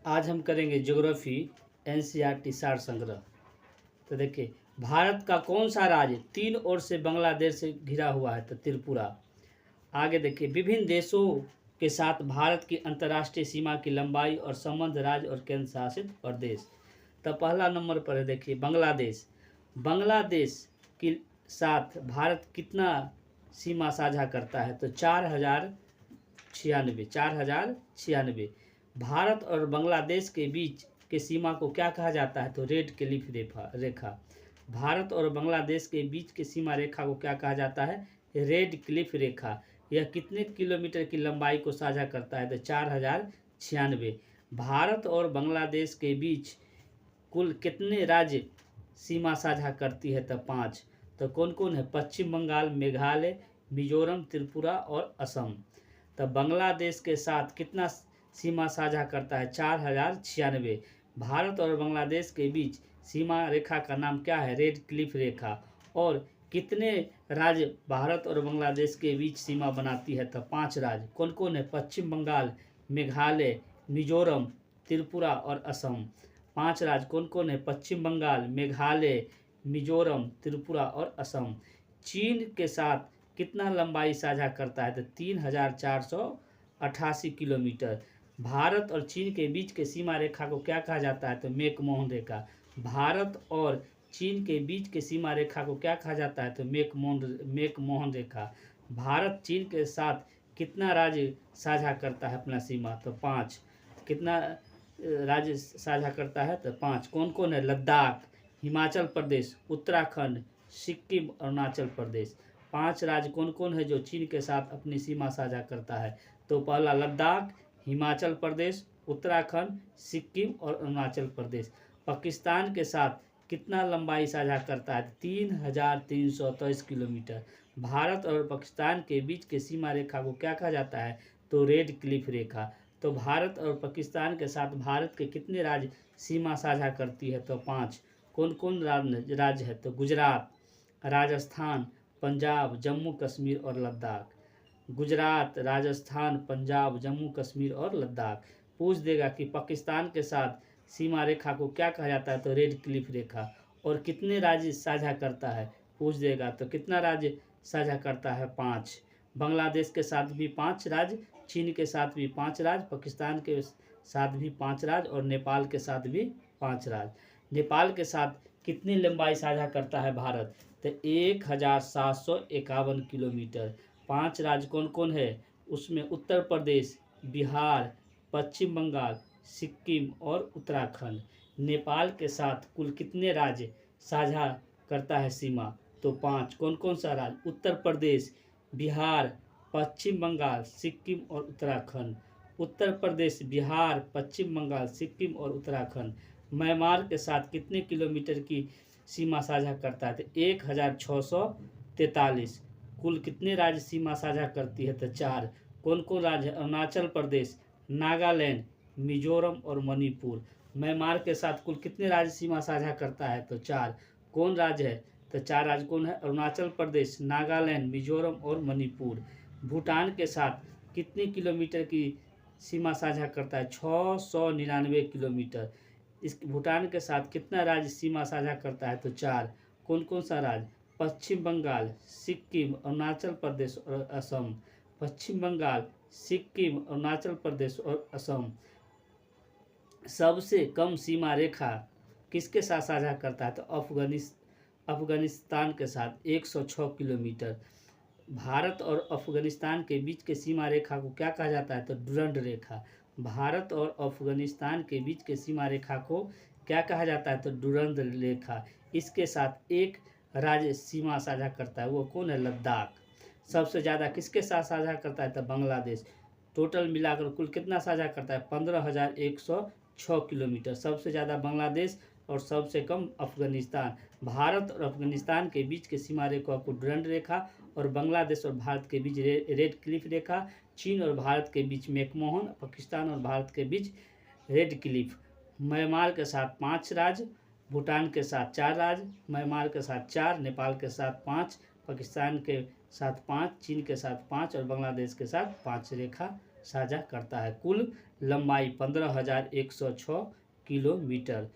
आज हम करेंगे ज्योग्राफी एनसीईआरटी सार संग्रह। तो देखिए, भारत का कौन सा राज्य तीन ओर से बांग्लादेश से घिरा हुआ है? तो त्रिपुरा। आगे देखिए, विभिन्न देशों के साथ भारत की अंतर्राष्ट्रीय सीमा की लंबाई और संबंध राज्य और केंद्र शासित प्रदेश। तो पहला नंबर पर है देखिए बांग्लादेश। बांग्लादेश के साथ भारत कितना सीमा साझा करता है? तो 4096। भारत और बांग्लादेश के बीच के सीमा को क्या कहा जाता है? तो रेड क्लिफ रेखा। भारत और बांग्लादेश के बीच के सीमा रेखा को क्या कहा जाता है? रेड क्लिफ रेखा। यह कितने किलोमीटर की लंबाई को साझा करता है? तो 4096। भारत और बांग्लादेश के बीच कुल कितने राज्य सीमा साझा करती है? तो 5। तो कौन कौन है? पश्चिम बंगाल, मेघालय, मिजोरम, त्रिपुरा और असम। तो बांग्लादेश के साथ कितना सीमा साझा करता है? 4096। भारत और बांग्लादेश के बीच सीमा रेखा का नाम क्या है? रेड क्लिफ रेखा। और कितने राज्य भारत और बांग्लादेश के बीच सीमा बनाती है? तो 5 राज्य। कौन कौन है? पश्चिम बंगाल, मेघालय, मिजोरम, त्रिपुरा और असम। 5 राज्य कौन कौन है? पश्चिम बंगाल, मेघालय, मिजोरम, त्रिपुरा और असम। चीन के साथ कितना लंबाई साझा करता है? तो 3488 किलोमीटर। भारत और चीन के बीच के सीमा रेखा को क्या कहा जाता है? तो मैकमोहन रेखा। भारत और चीन के बीच के सीमा रेखा को क्या कहा जाता है? तो मैकमोहन रेखा। भारत चीन के साथ कितना राज्य साझा करता है अपना सीमा? तो 5। कितना राज्य साझा करता है? तो 5। कौन कौन है? लद्दाख, हिमाचल प्रदेश, उत्तराखंड, सिक्किम, अरुणाचल प्रदेश। 5 राज्य कौन कौन है जो चीन के साथ अपनी सीमा साझा करता है? तो पहला लद्दाख, हिमाचल प्रदेश, उत्तराखंड, सिक्किम और अरुणाचल प्रदेश। पाकिस्तान के साथ कितना लंबाई साझा करता है? 3323 किलोमीटर। भारत और पाकिस्तान के बीच के सीमा रेखा को क्या कहा जाता है? तो रेड क्लिफ रेखा। तो भारत और पाकिस्तान के साथ भारत के कितने राज्य सीमा साझा करती है? तो 5। कौन कौन राज्य है? तो गुजरात, राजस्थान, पंजाब, जम्मू कश्मीर और लद्दाख। गुजरात, राजस्थान, पंजाब, जम्मू कश्मीर और लद्दाख। पूछ देगा कि पाकिस्तान के साथ सीमा रेखा को क्या कहा जाता है? तो रेड क्लिफ रेखा। और कितने राज्य साझा करता है? पूछ देगा तो कितना राज्य साझा करता है? 5। बांग्लादेश के साथ भी 5 राज्य, चीन के साथ भी 5 राज्य, पाकिस्तान के साथ भी 5 राज्य और नेपाल के साथ भी 5 राज्य। नेपाल के साथ कितनी लंबाई साझा करता है भारत? तो 1751 किलोमीटर। 5 राज्य कौन कौन है? उसमें उत्तर प्रदेश, बिहार, पश्चिम बंगाल, सिक्किम और उत्तराखंड। नेपाल के साथ कुल कितने राज्य साझा करता है सीमा? तो 5। कौन कौन सा राज्य? उत्तर प्रदेश, बिहार, पश्चिम बंगाल, सिक्किम और उत्तराखंड। उत्तर प्रदेश, बिहार, पश्चिम बंगाल, सिक्किम और उत्तराखंड। म्यांमार के साथ कितने किलोमीटर की सीमा साझा करता है? तो 1643। कुल कितने राज्य सीमा साझा करती है? तो 4। कौन कौन राज्य? अरुणाचल प्रदेश, नागालैंड, मिजोरम और मणिपुर। म्यांमार के साथ कुल कितने राज्य सीमा साझा करता है? तो 4। कौन राज्य है? तो 4 राज्य कौन है? अरुणाचल प्रदेश, नागालैंड, मिजोरम और मणिपुर। भूटान के साथ कितने किलोमीटर की सीमा साझा करता है? 699 किलोमीटर। इस भूटान के साथ कितना राज्य सीमा साझा करता है? तो 4। कौन कौन सा राज्य? पश्चिम बंगाल, सिक्किम, अरुणाचल प्रदेश और असम। पश्चिम बंगाल, सिक्किम, अरुणाचल प्रदेश और असम। सबसे कम सीमा रेखा किसके साथ साझा करता है? तो अफगानिस्तान के साथ 106 किलोमीटर। भारत और अफगानिस्तान के बीच के सीमा रेखा को क्या कहा जाता है? तो डुरंड रेखा। भारत और अफगानिस्तान के बीच के सीमा रेखा को क्या कहा जाता है? तो डुरंड रेखा। इसके साथ एक राज्य सीमा साझा करता है, वो कौन है? लद्दाख। सबसे ज़्यादा किसके साथ साझा करता है? तो बांग्लादेश। टोटल मिलाकर कुल कितना साझा करता है? 15,106 किलोमीटर। सबसे ज़्यादा बांग्लादेश और सबसे कम अफगानिस्तान। भारत और अफगानिस्तान के बीच के सीमा रेखा को डुरंड रेखा और बांग्लादेश और भारत के बीच रेड क्लिफ रेखा। चीन और भारत के बीच मैकमोहन, पाकिस्तान और भारत के बीच रेड क्लिफ। म्यांमार के साथ 5 राज्य, भूटान के साथ 4 राज्य, म्यांमार के साथ 4, नेपाल के साथ 5, पाकिस्तान के साथ 5, चीन के साथ 5 और बांग्लादेश के साथ 5 रेखा साझा करता है। कुल लंबाई 15,106 किलोमीटर।